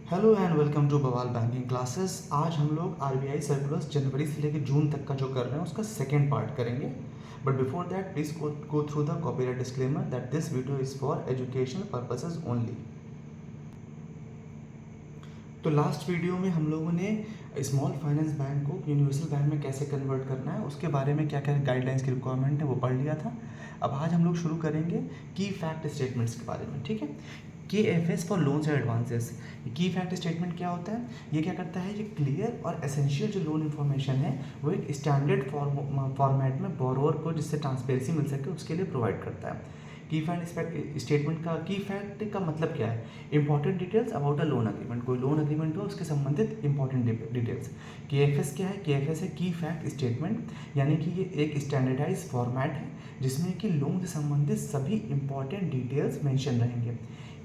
Hello and welcome to बवाल banking classes. आज हम लोग आरबीआई सर्कुलर्स जनवरी से लेकर जून तक का जो कर रहे हैं उसका सेकेंड पार्ट करेंगे। But before that please go through the copyright disclaimer that this video is for educational purposes only. तो लास्ट वीडियो में हम लोगों ने स्मॉल फाइनेंस बैंक को यूनिवर्सल बैंक में कैसे कन्वर्ट करना है, उसके बारे में क्या क्या गाइडलाइंस की रिक्वायरमेंट है वो पढ़ लिया था। अब आज हम लोग शुरू करेंगे की फैक्ट स्टेटमेंट्स के बारे में। ठीक है, के F S for loans and advances. की फैक्ट स्टेटमेंट क्या होता है? ये क्या करता है, ये क्लियर और एसेंशियल जो लोन इन्फॉर्मेशन है वो एक स्टैंडर्ड फॉर्मेट में बोरोवर को जिससे ट्रांसपेरेंसी मिल सके उसके लिए प्रोवाइड करता है। की फैक्ट स्टेटमेंट का की फैक्ट का मतलब क्या है? Important details about a loan agreement. कोई लोन अग्रीमेंट हो उसके संबंधित इंपॉर्टेंट डिटेल्स। के एफ एस क्या है? के एफ एस है की फैक्ट स्टेटमेंट, यानी कि ये एक स्टैंडर्डाइज फॉर्मेट है जिसमें कि लोन से संबंधित सभी इंपॉर्टेंट डिटेल्स मेंशन रहेंगे।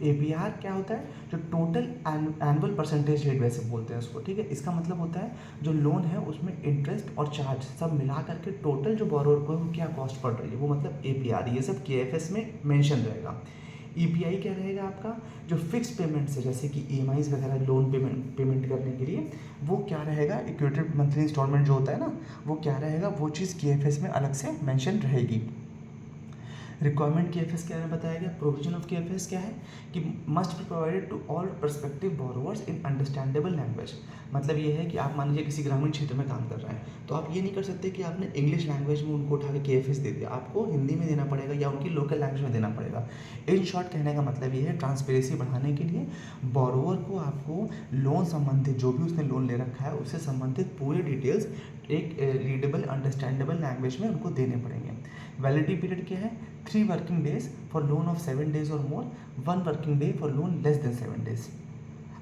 एपीआर क्या होता है? जो टोटल एनुअल परसेंटेज रेट वैसे बोलते हैं उसको। ठीक है, इसका मतलब होता है जो लोन है उसमें इंटरेस्ट और चार्ज सब मिला करके टोटल जो बोरोवर को क्या कॉस्ट पड़ रही है वो मतलब एपीआर, ये सब केएफएस में मेंशन रहेगा। ईपीआई क्या रहेगा आपका? जो फिक्स पेमेंट्स है जैसे कि ईएमआईज वगैरह लोन पेमेंट करने के लिए वो क्या रहेगा, इक्वेटेड मंथली इंस्टॉलमेंट जो होता है ना वो क्या रहेगा, वो चीज़ केएफएस में अलग से मेंशन रहेगी। रिक्वायरमेंट के एफ एस क्या है बताया गया। Provision of K F S क्या है कि must be provided to all perspective borrowers in understandable language. मतलब ये है कि आप मान लीजिए किसी ग्रामीण क्षेत्र में काम कर रहे हैं तो आप ये नहीं कर सकते कि आपने इंग्लिश लैंग्वेज में उनको उठा के के एफ एस दे दिया, आपको हिंदी में देना पड़ेगा या उनकी लोकल लैंग्वेज में देना पड़ेगा। इन शॉर्ट कहने का मतलब ये है ट्रांसपेरेंसी बढ़ाने के लिए बोरोवर को आपको लोन संबंधित जो भी उसने लोन ले रखा है उससे संबंधित पूरी डिटेल्स एक रीडेबल अंडरस्टैंडेबल लैंग्वेज में उनको देने पड़ेंगे। वैलिडिटी पीरियड क्या है? 3 working days for loan of 7 days और मोर, 1 working day for loan less than 7 days।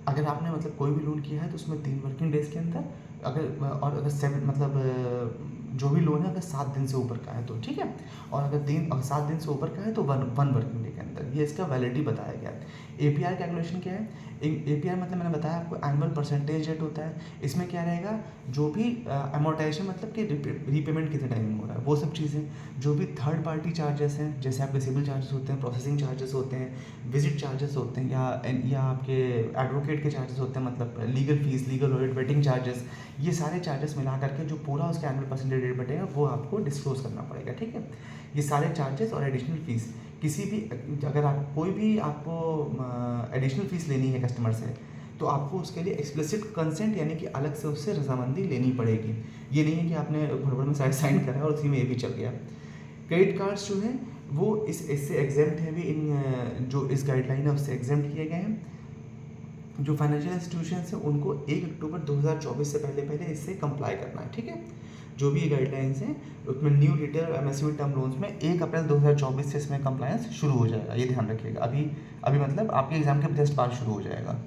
अगर आपने मतलब कोई भी लोन किया है तो उसमें 3 वर्किंग डेज के अंदर अगर 7 जो भी लोन है अगर 7 दिन से ऊपर का है तो ठीक है, और अगर 7 दिन से ऊपर का है तो वन वर्किंग डे के अंदर। ये इसका वैलिडिटी बताया गया है। एपीआर कैलकुलेशन क्या है? एपीआर मतलब मैंने बताया आपको एनुअल परसेंटेज रेट होता है। इसमें क्या रहेगा, जो भी अमोर्टाइजेशन मतलब कि रीपेमेंट कितने टाइम में हो रहा है वो सब चीज़ें, जो भी थर्ड पार्टी चार्जेस हैं जैसे आपके सिविल चार्जेस होते हैं, प्रोसेसिंग चार्जेस होते हैं, विजिट चार्जेस होते हैं या आपके एडवोकेट के चार्जेस होते हैं, मतलब legal fees, legal audit, waiting charges, ये सारे चार्जेस मिला करके जो पूरा उसका एनुअल परसेंटेज रेट बटेगा वो आपको डिस्क्लोज करना पड़ेगा। ठीक है, ये सारे चार्जेस और एडिशनल फीस किसी भी अगर आप कोई भी आपको एडिशनल फीस लेनी है कस्टमर से तो आपको उसके लिए एक्सप्लिसिट कंसेंट यानी कि अलग से उससे रजामंदी लेनी पड़ेगी। ये नहीं है कि आपने भड़बड़ में साइन करा और उसी में ये भी चल गया। क्रेडिट कार्ड्स जो हैं वो इससे एग्जेम्प्ट है भी, इन जो इस गाइडलाइन है उससे एग्जेम्प्ट किए गए हैं। जो फाइनेंशियल इंस्टीट्यूशंस हैं उनको 1 अक्टूबर 2024 से पहले पहले इससे कंप्लाई करना है। ठीक है, जो भी गाइडलाइंस हैं उसमें न्यू रिटेल और एमएसएमई टर्म लोन्स में 1 अप्रैल 2024 से इसमें कंप्लायंस शुरू हो जाएगा, ये ध्यान रखिएगा। अभी मतलब आपके एग्जाम के जस्ट बाद शुरू हो जाएगा।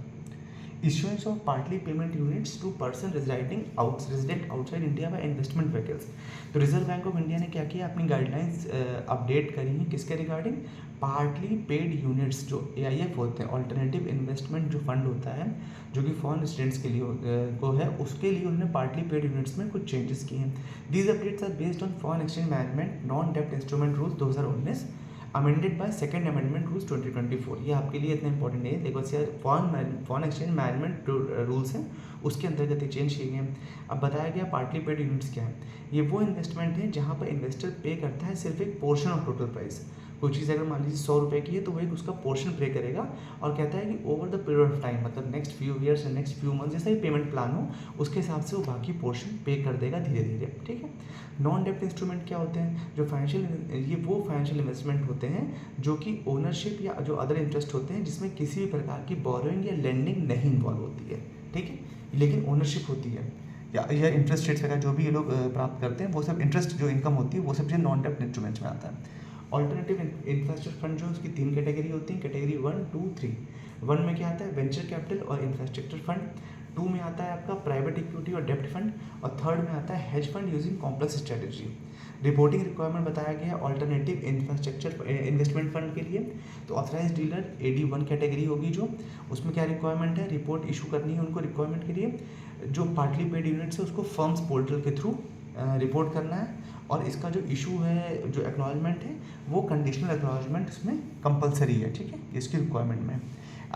Issuance of partly payment units to person resident outside India by investment vehicles। तो रिजर्व बैंक ऑफ इंडिया ने क्या किया, अपनी गाइडलाइंस अपडेट करी हैं किसके रिगार्डिंग? पार्टली पेड यूनिट्स जो AIF होते हैं, ऑल्टरनेटिव इन्वेस्टमेंट जो फंड होता है जो कि फॉरेन स्टूडेंट्स के लिए को है, उसके लिए उन्होंने पार्टली पेड यूनिट्स में कुछ चेंजेस किए हैं। These updates are based on foreign exchange management non डेप्ट instrument rules 2019 amended by second amendment rules 2024। ये आपके लिए इतना इंपॉर्टेंट नहीं है, देखो फॉरेन एक्सचेंज मैनेजमेंट रूल्स हैं उसके अंतर्गत ये चेंज किए गए। अब बताया गया पार्टली पेड यूनिट्स क्या है। ये वो इन्वेस्टमेंट है जहाँ पर इन्वेस्टर पे करता है सिर्फ एक पोर्शन ऑफ टोटल प्राइस। कोई चीज़ अगर मान लीजिए 100 रुपये की है तो वो एक उसका पोर्शन पे करेगा और कहता है कि over the period of time मतलब नेक्स्ट फ्यू ईयर्स या नेक्स्ट फ्यू मंथ जैसा ही पेमेंट प्लान हो उसके हिसाब से वो बाकी पोर्शन पे कर देगा धीरे धीरे। ठीक है, नॉन डेप्ट इंस्ट्रूमेंट क्या होते हैं? जो ये वो फाइनेंशियल इन्वेस्टमेंट होते हैं जो कि ओनरशिप या जो अदर इंटरेस्ट होते हैं जिसमें किसी भी प्रकार की बोरोइंग या लेंडिंग नहीं इन्वॉल्व होती है। ठीक है, लेकिन ओनरशिप होती है या इंटरेस्ट रेट्स वगैरह जो भी ये लोग प्राप्त करते हैं वो सब इंटरेस्ट जो इनकम होती है वो सब चीज़ नॉन डेप्ट इंस्ट्रूमेंट्स में आता है। ऑल्टरनेटिव इंफ्रास्ट्रक्चर फंड जो उसकी 3 कैटेगरी होती हैं, कैटेगरी 1, 2, 3। 1 में क्या आता है? वेंचर कैपिटल और इंफ्रास्ट्रक्चर फंड। 2 में आता है आपका प्राइवेट इक्विटी और डेप्ट फंड, और 3rd में आता है hedge fund using complex strategy. Reporting requirement बताया गया है ऑल्टरनेटिव इंफ्रास्ट्रक्चर इन्वेस्टमेंट फंड के लिए। तो ऑथराइज डीलर AD1 कैटेगरी होगी जो, उसमें क्या रिक्वायरमेंट है? रिपोर्ट इशू करनी है उनको रिक्वायरमेंट के लिए। जो पार्टली पेड यूनिट्स है उसको फर्म्स पोर्टल के थ्रू रिपोर्ट करना है, और इसका जो इशू है जो एक्नॉलेजमेंट है वो कंडीशनल एक्नॉलेजमेंट इसमें कंपलसरी है। ठीक है, इसकी रिक्वायरमेंट में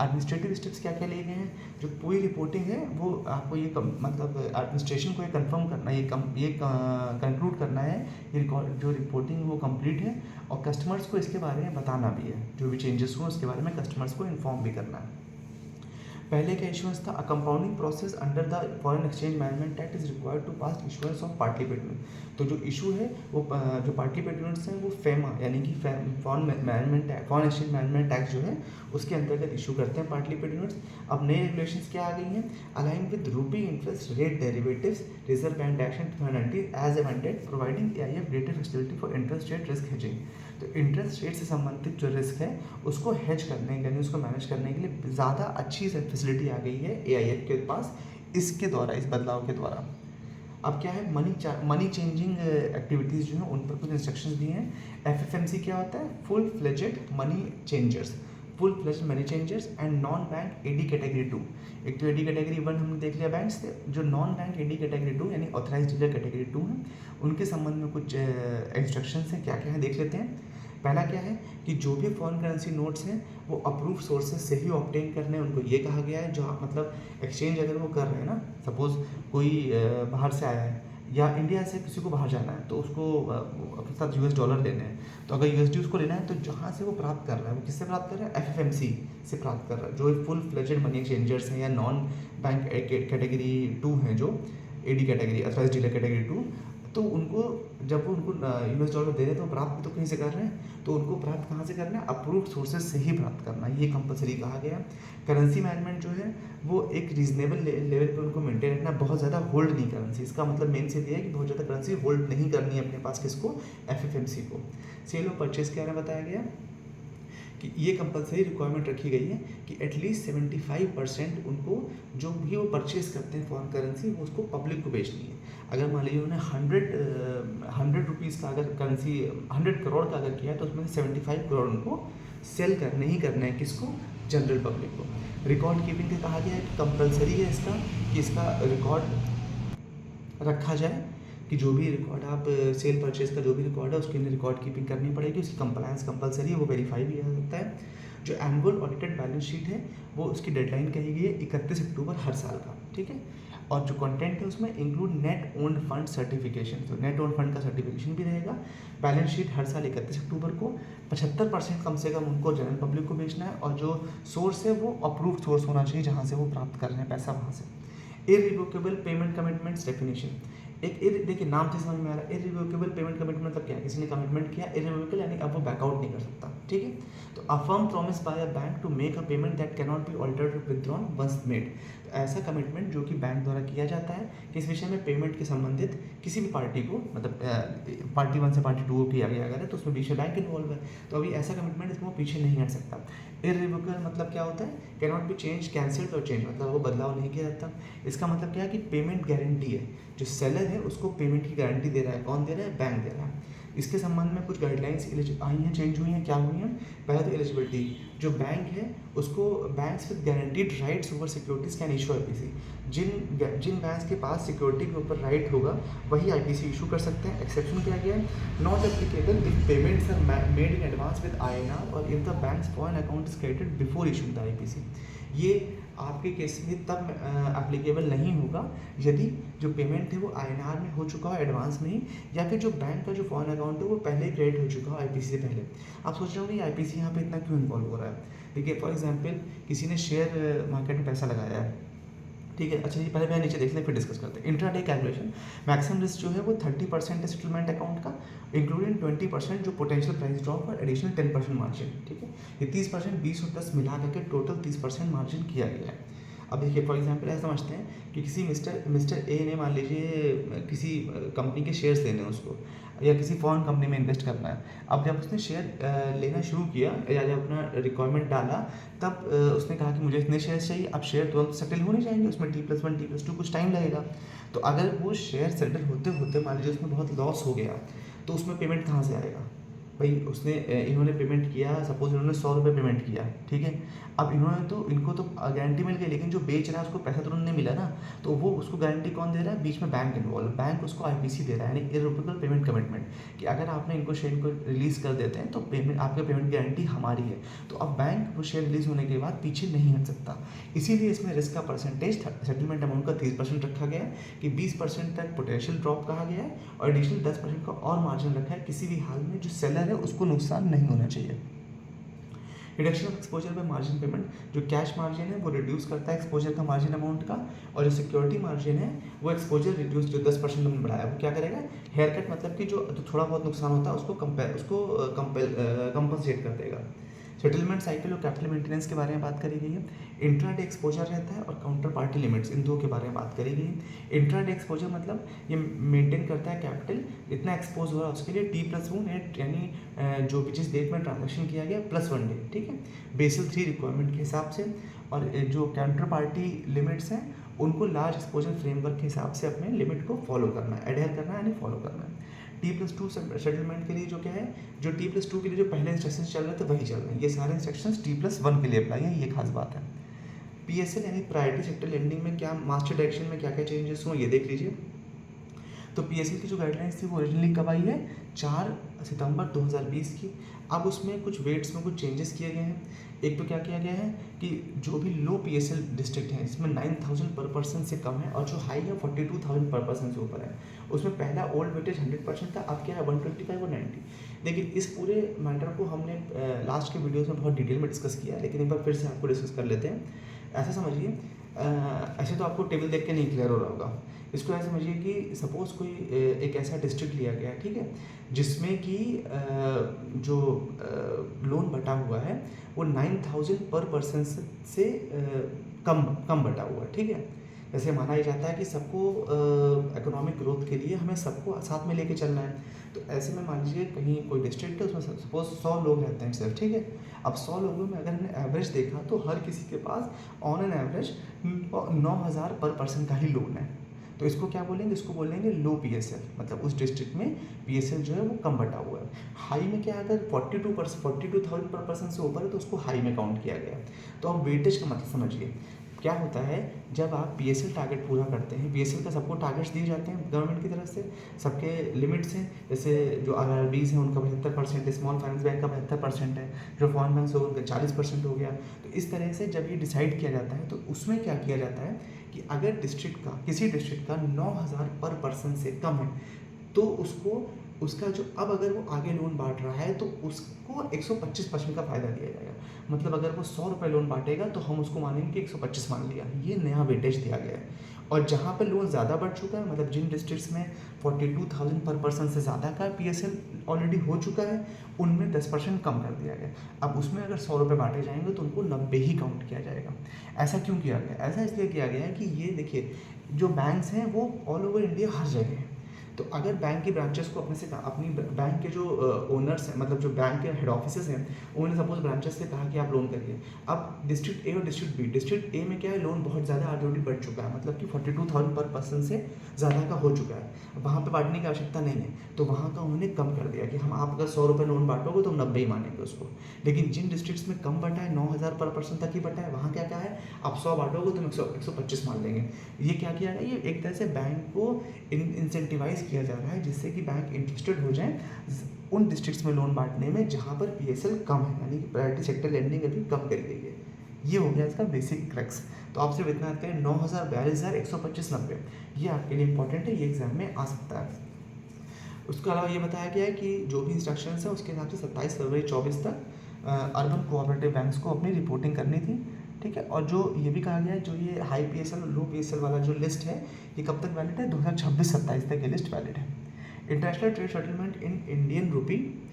एडमिनिस्ट्रेटिव स्टेप्स क्या क्या लिए गए हैं, जो पूरी रिपोर्टिंग है वो आपको ये मतलब एडमिनिस्ट्रेशन को ये कंफर्म करना है, ये कंक्लूड करना है, ये जो रिपोर्टिंग वो कंप्लीट है, और कस्टमर्स को इसके बारे में बताना भी है, जो भी चेंजेस हुए उसके बारे में कस्टमर्स को इन्फॉर्म भी करना है। पहले का इशुएंस था, a compounding process under the foreign exchange management act is required to pass issuance of partly patent. तो जो इशू है वो जो पार्टली पेटेंट्स हैं वो फेमा यानी कि फॉरेन एक्सचेंज मैनेजमेंट एक्ट जो है उसके अंतर्गत इशू करते हैं पार्टली पेटेंट्स। अब नए रेगुलेशंस क्या आ गई हैं, align with rupee interest rate derivatives reserve bank action 2019 as amended providing AIF greater facility for interest rate risk hedging. तो इंटरेस्ट रेट से संबंधित जो रिस्क है उसको हेज करने यानी उसको मैनेज करने के लिए ज़्यादा अच्छी फैसिलिटी आ गई है AIF के पास इसके द्वारा, इस बदलाव के द्वारा। अब क्या है, मनी चेंजिंग एक्टिविटीज़ जो हैं उन पर कुछ इंस्ट्रक्शंस दिए हैं। FFMC क्या होता है, full fledged money changers, full fledge money changers and non bank AD category 2। एक तो AD कैटेगरी 1 हमने देख लिया बैंक से, जो नॉन बैंक AD कैटेगरी 2 यानी ऑथराइज डीलर कैटेगरी 2 है, उनके संबंध में कुछ इंस्ट्रक्शंस हैं, क्या क्या है देख लेते हैं। पहला क्या है कि जो भी फॉरेन करेंसी नोट्स हैं वो अप्रूव सोर्सेज से ही ऑब्टेन करने हैं, उनको ये कहा गया है। जो मतलब एक्सचेंज अगर वो कर रहे हैं ना, सपोज कोई बाहर से आया है या इंडिया से किसी को बाहर जाना है तो उसको अपने साथ $US लेने हैं, तो अगर USD उसको लेना है तो जहाँ से वो प्राप्त कर रहा है वो किससे प्राप्त कर रहा है, FFMC से प्राप्त कर रहा है। जो फुल फ्लेजेड मनी एक्सचेंजर्स हैं या नॉन बैंक कैटेगरी 2 हैं, जो AD category authorise dealer category 2, तो उनको जब वो उनको $US दे रहे हैं तो प्राप्त भी तो कहीं से कर रहे हैं, तो उनको प्राप्त कहाँ से करना है, अप्रूव्ड सोर्सेज से ही प्राप्त करना है, ये कंपलसरी कहा गया। करेंसी मैनेजमेंट जो है वो एक रीजनेबल लेवल पे उनको मेंटेन रखना, बहुत ज़्यादा होल्ड नहीं करेंसी, इसका मतलब मेन से ये है कि बहुत ज़्यादा करेंसी होल्ड नहीं करनी है अपने पास, किसको, FFMC को। सेल और परचेज के बारे में बताया गया कि ये कंपलसरी रिक्वायरमेंट रखी गई है कि एटलीस्ट 75% उनको जो भी वो परचेज करते हैं फॉरेन करेंसी वो उसको पब्लिक को बेचनी है। अगर मान लीजिए उन्होंने 100 रुपीज़ का अगर करेंसी 100 करोड़ का अगर किया है तो उसमें से 75 करोड़ उनको सेल करने ही करना है, किसको, जनरल पब्लिक को। रिकॉर्ड कीपिंग का कहा गया है कि कंपलसरी है इसका कि इसका रिकॉर्ड रखा जाए, कि जो भी रिकॉर्ड आप सेल परचेज का जो भी रिकॉर्ड है उसके लिए रिकॉर्ड कीपिंग करनी पड़ेगी, उसकी कंप्लायंस कंपलसरी है, वो वेरीफाई भी हो सकता है। जो एनुअल ऑडिटेड बैलेंस शीट है वो उसकी डेडलाइन कही गई है 31 अक्टूबर हर साल का, ठीक है। और जो कंटेंट है उसमें include net owned fund certification, तो नेट ओन्ड फंड का सर्टिफिकेशन भी रहेगा। बैलेंस शीट हर साल 31 अक्टूबर को 75% कम से कम उनको जनरल पब्लिक को बेचना है, और जो सोर्स है वो अप्रूव्ड सोर्स होना चाहिए जहाँ से वो प्राप्त कर रहे हैं पैसा, वहाँ से। इररिवोकेबल पेमेंट कमिटमेंट्स डेफिनेशन, एक देखिए नाम से समझ में आ रहा है, इररिवोकेबल पेमेंट कमिटमेंट मतलब क्या है, किसी ने कमिटमेंट किया इररिवोकेबल यानी अब वो बैकआउट नहीं कर सकता, ठीक है। तो a firm promise by a bank to make a payment that can not be altered और विथड्रॉन वंस मेड। तो ऐसा कमिटमेंट जो कि बैंक द्वारा किया जाता है किस विषय में, पेमेंट के संबंधित किसी भी पार्टी को, मतलब पार्टी 1 से पार्टी 2 को किया गया अगर है तो उसमें बीच में बैंक इन्वॉल्व है, तो अभी ऐसा कमिटमेंट इसमें वो पीछे नहीं हट सकता। इररिवोकेबल मतलब क्या होता है, can not B change, cancelled और चेंज, मतलब वो बदलाव नहीं किया जाता। इसका मतलब क्या है कि पेमेंट गारंटी है, जो सेलर है उसको पेमेंट की गारंटी दे रहा है, कौन दे रहा है, बैंक दे रहा है। इसके संबंध में कुछ गाइडलाइंस आई हैं, चेंज हुई हैं, क्या हुई हैं। पहले तो एलिजिबिलिटी, जो बैंक है उसको banks with guaranteed rights over securities can issue IPC, जिन बैंक्स के पास सिक्योरिटी के ऊपर राइट होगा वही IPC इशू कर सकते हैं। एक्सेप्शन क्या गया है, not applicable if payments are made in advance with INR और if the banks foreign account is credited before issuing the IPC। ये आपके केस में तब एप्लीकेबल नहीं होगा यदि जो पेमेंट है वो INR में हो चुका हो एडवांस में ही, या फिर जो बैंक का जो फॉरेन अकाउंट है वो पहले ही क्रेडिट हो चुका हो IPC से पहले। आप सोच रहे होंगे IPC यहाँ पे इतना क्यों इन्वॉल्व हो रहा है। देखिए फॉर एग्जांपल किसी ने शेयर मार्केट में पैसा लगाया है, ठीक है, अच्छा ये पहले मैं नीचे देख लें फिर डिस्कस करते हैं। इंट्राडे कैलकुलेशन, मैक्सिमम रिस्क जो है वो 30% है सेटलमेंट अकाउंट का, इंक्लूडिंग 20% जो पोटेंशियल प्राइस ड्रॉप और एडिशनल 10% मार्जिन, ठीक है। ये 30%, 20 और 10 मिला करके टोटल 30% मार्जिन किया गया है। अब देखिए फॉर एग्जांपल ऐसा समझते हैं कि किसी मिस्टर ए ने मान लीजिए किसी कंपनी के शेयर्स लेने हैं उसको, या किसी फॉरेन कंपनी में इन्वेस्ट करना है। अब जब उसने शेयर लेना शुरू किया या जब अपना रिक्वायरमेंट डाला तब उसने कहा कि मुझे इतने शेयर चाहिए। अब शेयर तुरंत सेटल हो नहीं जाएंगे, उसमें T+1 T+2 कुछ टाइम लगेगा। तो अगर वो शेयर सेटल होते होते मान लीजिए उसमें बहुत लॉस हो गया तो उसमें पेमेंट कहाँ से आएगा, भाई उसने इन्होंने पेमेंट किया, सपोज इन्होंने 100 रुपये पेमेंट किया, ठीक है। अब इनको तो गारंटी मिल गई, लेकिन जो बेच रहा है उसको पैसा तुरंत नहीं मिला ना, तो वो उसको गारंटी कौन दे रहा है? बीच में बैंक इन्वॉल्व, बैंक उसको आईपीसी दे रहा है, यानी इररिवोकेबल पेमेंट कमिटमेंट, कि अगर आपने इनको शेयर को रिलीज़ कर देते हैं तो पेमेंट, आपका पेमेंट गारंटी हमारी है। तो अब बैंक वो शेयर रिलीज़ होने के बाद पीछे नहीं हट सकता। इसीलिए इसमें रिस्क का परसेंटेज सेटलमेंट अमाउंट का 30% रखा गया है, कि 20% तक पोटेंशियल ड्रॉप कहा गया है, और एडिशनल 10% का और मार्जिन रखा है, किसी भी हाल में जो सेलर है उसको नुकसान नहीं होना चाहिए। Reduction of exposure bye margin payment, जो कैश मार्जिन है वो रिड्यूस करता है एक्सपोजर का मार्जिन अमाउंट का, और जो सिक्योरिटी मार्जिन है वो एक्सपोजर रिड्यूस जो 10% हमने बढ़ाया वो क्या करेगा? हेयर कट, मतलब कि जो थोड़ा बहुत नुकसान होता है उसको कंपनसेट कर देगा। सेटलमेंट साइकिल और कैपिटल मेंटेनेंस के बारे में बात करी गई है। इंट्राडे एक्सपोजर रहता है और काउंटर पार्टी लिमिट्स, इन दो के बारे में बात करी गई है। इंट्राडे एक्सपोजर मतलब ये मेंटेन करता है कैपिटल इतना एक्सपोज हो रहा है उसके लिए T+1 यानी जो भी जिस डेट में ट्रांजेक्शन किया गया +1 डे, ठीक है, बेसल 3 रिक्वायरमेंट के हिसाब से। और जो काउंटर पार्टी लिमिट्स हैं उनको लार्ज एक्सपोजर फ्रेमवर्क के हिसाब से अपने लिमिट को फॉलो करना है, एडहेयर करना है, यानी फॉलो करना है। T+2 सेटलमेंट के लिए जो क्या है, जो T+2 के लिए जो पहले इंस्ट्रक्शन चल रहे थे वही चल रहे हैं, ये सारे इंस्ट्रक्शंस T+1 के लिए अप्लाई है, ये खास बात है। PSL यानी प्रायोरिटी सेक्टर लेंडिंग में क्या मास्टर डायरेक्शन में क्या क्या चेंजेस हुए ये देख लीजिए। तो PSL की जो गाइडलाइंस थी वो ओरिजिनली कब आई है? 4 सितंबर 2020 की। अब उसमें कुछ वेट्स में कुछ चेंजेस किए गए हैं। एक तो क्या किया गया है कि जो भी लो PSL डिस्ट्रिक्ट हैं इसमें 9000 पर पर्सन से कम है, और जो हाई है 42000 पर पर्सन से ऊपर है। उसमें पहला ओल्ड वेटेज 100% था, अब क्या है 125 और 90। लेकिन इस पूरे मैटर को हमने लास्ट के वीडियोज़ में बहुत डिटेल में डिस्कस किया है, लेकिन एक बार फिर से आपको डिस्कस कर लेते हैं। ऐसा समझिए, ऐसे तो आपको टेबल देख के नहीं क्लियर हो रहा होगा। इसको ऐसे समझिए कि सपोज़ कोई एक ऐसा डिस्ट्रिक्ट लिया गया है, ठीक है, जिसमें कि जो लोन बटा हुआ है वो 9000 पर पर्सन से कम बटा हुआ है, ठीक है। जैसे माना ही जाता है कि सबको इकोनॉमिक ग्रोथ के लिए हमें सबको साथ में लेके चलना है। तो ऐसे में मान लीजिए कहीं कोई डिस्ट्रिक्ट है उसमें सपोज 100 लोग रहते हैं सिर्फ, ठीक है। अब 100 लोगों में अगर हमने एवरेज देखा तो हर किसी के पास ऑन एन एवरेज 9000 पर पर्सन का ही लोन है। तो इसको क्या बोलेंगे? इसको बोलेंगे लो PSL, मतलब उस डिस्ट्रिक्ट में PSL जो है वो कम बटा हुआ है। हाई में क्या, अगर 42,000 पर पर्सन से ऊपर है तो उसको हाई में काउंट किया गया। तो अब वेटेज का मतलब समझिए क्या होता है। जब आप PSL टारगेट पूरा करते हैं, PSL का सबको टारगेट्स दिए जाते हैं गवर्नमेंट की तरफ से, सबके लिमिट्स हैं। जैसे जो RRBs हैं उनका 75% है, स्मॉल फाइनेंस बैंक का 72% है, जो फॉरेन बैंक होगा उनका 40% हो गया। तो इस तरह से जब ये डिसाइड किया जाता है तो उसमें क्या किया जाता है कि अगर किसी डिस्ट्रिक्ट का 9000 पर पर्सन से कम है तो उसका जो अब अगर वो आगे लोन बांट रहा है तो उसको 125% का फ़ायदा दिया जाएगा। मतलब अगर वो 100 रुपये लोन बांटेगा तो हम उसको मानेंगे कि 125 मान लिया, ये नया वेटेज दिया गया है। और जहाँ पर लोन ज़्यादा बढ़ चुका है, मतलब जिन डिस्ट्रिक्ट्स में 42,000 पर पर्सन से ज़्यादा का PSL ऑलरेडी हो चुका है, उनमें 10% कम कर दिया गया। अब उसमें अगर 100 रुपये बांटे जाएंगे तो उनको 90 ही काउंट किया जाएगा। ऐसा क्यों किया गया? ऐसा इसलिए किया गया है कि ये देखिए, जो बैंक्स हैं वो ऑल ओवर इंडिया हर जगह हैं। तो अगर बैंक की ब्रांचेस को अपनी बैंक के जो ओनर्स हैं, मतलब जो बैंक के हेड ऑफिसेज हैं, उन्होंने सपोज ब्रांचेस से कहा कि आप लोन करिए। अब डिस्ट्रिक्ट ए और डिस्ट्रिक्ट ए में क्या है, लोन बहुत ज़्यादा ऑलरेडी बढ़ चुका है, मतलब कि 42,000 पर पर्सन से ज़्यादा का हो चुका है, वहाँ पे बांटने की आवश्यकता नहीं है। तो वहाँ का उन्होंने कम कर दिया कि हम आप अगर 100 रुपये लोन बांटोगे तो हम 90 ही मानेंगे उसको। लेकिन जिन डिस्ट्रिक्ट्स में कम बटा है, 9000 पर पर्सन तक ही बटा है, वहाँ क्या क्या है, आप 100 बांटोगे तो 125 मान लेंगे। ये क्या किया गया, ये एक तरह से बैंक को इंसेंटिवाइज किया जा रहा है, जिससे कि बैंक इंटरेस्टेड हो जाए उन डिस्ट्रिक्ट्स में लोन बांटने में जहाँ पर PSL कम है, यानी कि प्रायोरिटी सेक्टर लेंडिंग अभी कम करी गई है। ये हो गया इसका बेसिक क्रक्स। तो आप सिर्फ इतना याद करें, 9000, 42,000, 125, 90, ये आपके लिए इंपॉर्टेंट है, ये एग्जाम में आ सकता है। उसके अलावा ये बताया गया है कि जो भी इंस्ट्रक्शंस है उसके हिसाब से 27 फरवरी 24 तक अर्बन कोऑपरेटिव बैंक्स को अपनी रिपोर्टिंग करनी थी, ठीक है। और जो ये भी कहा गया है, जो ये हाई PSL और लो PSL वाला जो लिस्ट है ये कब तक वैलिड है? 2026-27 तक ये लिस्ट वैलिड है। International trade settlement in Indian rupee,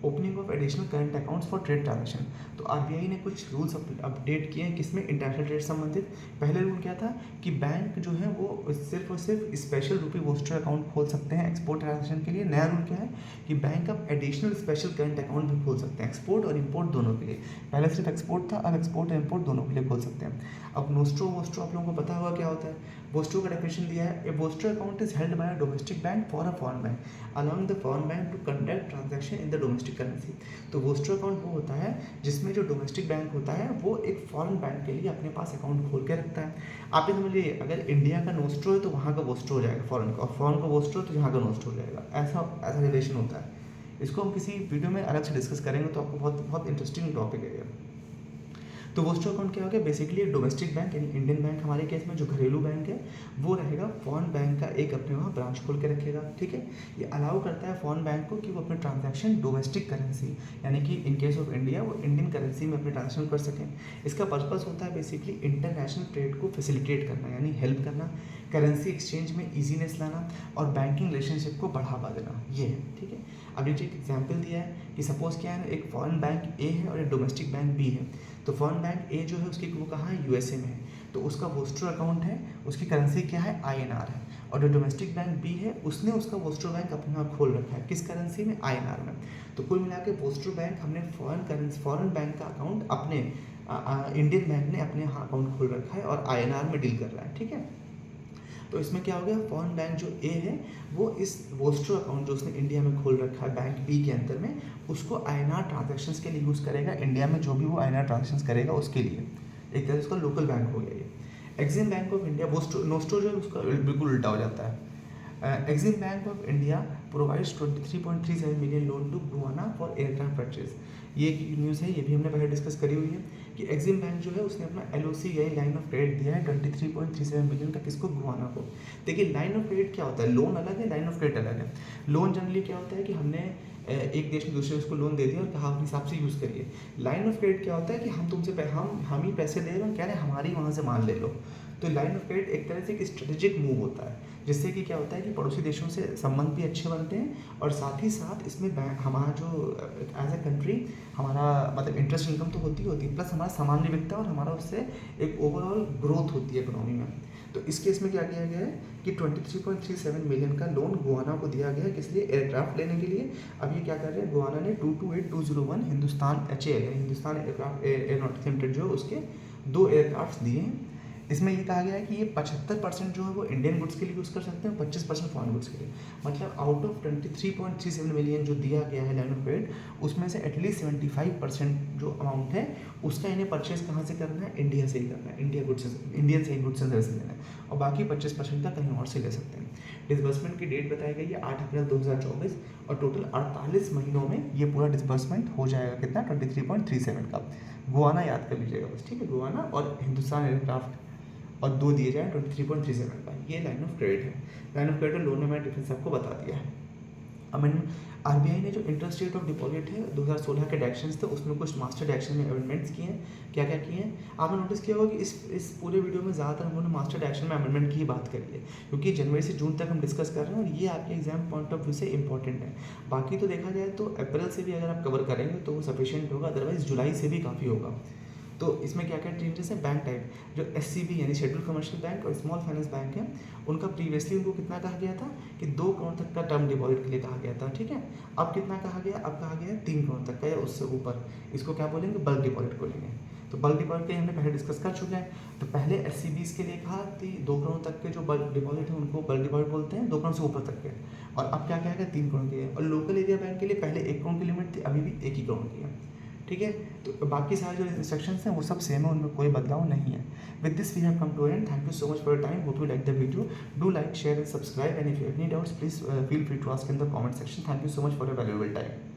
opening of additional current accounts for trade transaction. तो RBI ने कुछ रूल्स अपडेट किए हैं किसमें, इंटरनेशनल ट्रेड संबंधित। पहले रूल क्या था कि बैंक जो है वो सिर्फ और सिर्फ स्पेशल रूपी वोस्टर अकाउंट खोल सकते हैं एक्सपोर्ट ट्रांजेक्शन के लिए। नया रूल क्या है कि बैंक अब एडिशनल स्पेशल करंट अकाउंट भी खोल सकते हैं एक्सपोर्ट और इम्पोर्ट दोनों के लिए। पहले सिर्फ एक्सपोर्ट था, अब एक्सपोर्ट और इम्पोर्ट दोनों के लिए खोल सकते हैं। अब वोस्ट्रो आप लोगों को पता होगा क्या होता है। वोस्ट्रो का डेफिनेशन दिया है, a vostro account is held by a domestic bank for a foreign bank allowing the foreign bank to conduct transaction in the domestic domestic currency. तो वोस्ट्रो अकाउंट वो होता है जिसमें जो डोमेस्टिक बैंक होता है वो एक फॉरेन बैंक के लिए अपने पास अकाउंट खोल के रखता है। आप ये समझिए, अगर इंडिया का नोस्ट्रो है तो वहाँ का वोस्ट्रो हो जाएगा फॉरेन का, और फॉरेन का वोस्ट्रो तो यहाँ का नोस्ट्रो हो जाएगा। ऐसा ऐसा रिलेशन होता है। इसको हम किसी वीडियो में अलग से डिस्कस करेंगे, तो आपको बहुत बहुत इंटरेस्टिंग टॉपिक है ये। तो वोस्ट्रो अकाउंट क्या हो गया, बेसिकली एक डोमेस्टिक बैंक यानी इंडियन बैंक हमारे केस में जो घरेलू बैंक है वो रहेगा, फॉरेन बैंक का एक अपने वहाँ ब्रांच खोल के रखेगा। ठीक है, ये अलाउ करता है फॉरेन बैंक को कि वो अपने ट्रांजैक्शन डोमेस्टिक करेंसी यानी कि इन केस ऑफ इंडिया वो इंडियन करेंसी में अपने ट्रांजैक्शन कर सकें। इसका पर्पस होता है बेसिकली इंटरनेशनल ट्रेड को फैसिलिटेट करना यानी हेल्प करना, करेंसी एक्सचेंज में ईजीनेस लाना और बैंकिंग रिलेशनशिप को बढ़ावा देना, ये है। ठीक है, अब ये जो एक एग्जाम्पल दिया है कि सपोज क्या है, एक फॉरेन बैंक ए है और एक डोमेस्टिक बैंक बी है। तो फॉरेन बैंक ए जो है उसकी वो कहाँ है, यूएसए में है, तो उसका वोस्ट्रो अकाउंट है, उसकी करेंसी क्या है, आईएनआर है। और जो डोमेस्टिक बैंक बी है उसने उसका वोस्ट्रो बैंक अपने यहाँ खोल रखा है, किस करेंसी में, आईएनआर में। तो कुल मिला के वोस्ट्रो बैंक हमने फॉरेन बैंक का अकाउंट अपने इंडियन बैंक ने अपने यहाँ अकाउंट खोल रखा है और आईएनआर में डील कर रहा है। ठीक है, तो इसमें क्या हो गया, फॉरेन बैंक जो ए है वो इस वोस्ट्रो अकाउंट जो उसने इंडिया में खोल रखा है बैंक बी के अंदर में, उसको आईएनआर ट्रांजैक्शंस के लिए यूज़ करेगा। इंडिया में जो भी वो आईएनआर ट्रांजैक्शंस करेगा उसके लिए, एक तरह से उसका लोकल बैंक हो गया ये। Exim bank of India, nostro जो है उसका बिल्कुल उल्टा हो जाता है। Exim bank of India provides 23.37 million loan to Guyana for aircraft purchase. ये न्यूज़ है, ये भी हमने पहले डिस्कस करी हुई है कि एक्सिम बैंक जो है उसने अपना एलओसी यानी लाइन ऑफ क्रेडिट दिया है 23.37 मिलियन का, किसको, गुआना को। देखिए लाइन ऑफ क्रेडिट क्या होता है, लोन अलग है, लाइन ऑफ क्रेडिट अलग है। लोन जनरली क्या होता है कि हमने एक देश में दूसरे देश को लोन दे दिया और कहा अपने हिसाब से यूज़ करिए। लाइन ऑफ क्रेडिट क्या होता है कि हम तुमसे हम ही पैसे दे रहे हो, कह रहे हैं हमारी वहाँ से मान ले लो। तो लाइन ऑफ क्रेडिट एक तरह से एक स्ट्रेटेजिक मूव होता है, जिससे कि क्या होता है कि पड़ोसी देशों से संबंध भी अच्छे बनते हैं और साथ ही साथ इसमें हमारा जो एज ए कंट्री हमारा मतलब इंटरेस्ट इनकम तो होती है, प्लस हमारा सामान भी बिकता है और हमारा उससे एक ओवरऑल ग्रोथ होती है इकोनॉमी में। तो इस केस में क्या किया गया है कि 23.37 मिलियन का लोन गुआना को दिया गया है, किस लिए, एयरक्राफ्ट लेने के लिए। अब ये क्या कर रहे हैं, गुआना ने 228201 हिंदुस्तान HAL यानी हिंदुस्तान एयरनॉटिक्स लिमिटेड जो है उसके 2 एयरक्राफ्ट दिए हैं। इसमें ये कहा गया है कि ये 75% जो है वो इंडियन गुड्स के लिए यूज़ कर सकते हैं, 25% फॉरेन गुड्स के लिए। मतलब आउट ऑफ 23.37 मिलियन जो दिया गया है लाइन ऑफ क्रेडिट, उसमें से एटलीस्ट 75% जो अमाउंट है उसका इन्हें परचेज कहाँ से करना है, इंडिया से ही करना है, इंडियन से ही गुड्स से लेना है, और बाकी 25% का कहीं और से ले सकते हैं। डिसबर्समेंट की डेट बताई गई है 8 अप्रैल 2024 और टोटल 48 महीनों में ये पूरा डिसबर्समेंट हो जाएगा, कितना, 23.37 का। गुआना याद कर लीजिएगा बस, ठीक है, गुआना और हिंदुस्तान एयरक्राफ्ट और 2 दिए जाए 23.37 का, ये लाइन ऑफ क्रेडिट है। लाइन ऑफ क्रेडिट लोन में मैंने डिफरेंस आपको बता दिया है। अब आरबीआई ने जो इंटरेस्ट रेट ऑफ डिपॉजिट है 2016 के डायरेक्शंस थे, उसमें कुछ मास्टर डायरेक्शन में अमेंडमेंट्स किए हैं। क्या क्या किए हैं आपने नोटिस किया होगा कि इस पूरे वीडियो में ज़्यादातर हम लोगों ने मास्टर डायरेक्शन में अमेंडमेंट की ही बात करी है, क्योंकि जनवरी से जून तक हम डिस्कस कर रहे हैं और ये आपके एग्जाम पॉइंट ऑफ व्यू से इंपॉर्टेंट है। बाकी तो देखा जाए तो अप्रैल से भी अगर आप कवर करेंगे तो वो सफिशियंट होगा, अदरवाइज जुलाई से भी काफ़ी होगा। तो इसमें क्या क्या चेंजेस है, बैंक टाइप जो SCB यानी शेड्यूल कमर्शियल बैंक और स्मॉल फाइनेंस बैंक है, उनका प्रीवियसली उनको कितना कहा गया था कि 2 करोड़ तक का टर्म डिपॉजिट के लिए कहा गया था। ठीक है, अब कितना कहा गया, अब कहा गया है 3 करोड़ तक का या उससे ऊपर, इसको क्या बोलेंगे, बल्क डिपॉजिट को लेंगे। तो बल्क डिपॉजिट के हमने पहले डिस्कस कर चुके हैं। तो पहले SCBs के लिए कहा कि 2 करोड़ तक के जो बल्क डिपॉजिट है उनको बल्क डिपॉजिट बोलते हैं, 2 करोड़ से ऊपर तक के, और अब क्या क्या है 3 करोड़ के। और लोकल एरिया बैंक के लिए पहले 1 करोड़ की लिमिट थी, अभी भी 1 ही करोड़ की है। ठीक है, तो बाकी सारे जो इंस्ट्रक्शंस हैं वो सब सेम है, उनमें कोई बदलाव नहीं है। With this we have come to end, thank you so much for your time, hope you like the video, do like, share and subscribe, and if you have any doubts please feel free to ask in the comment section. Thank you so much for your valuable time.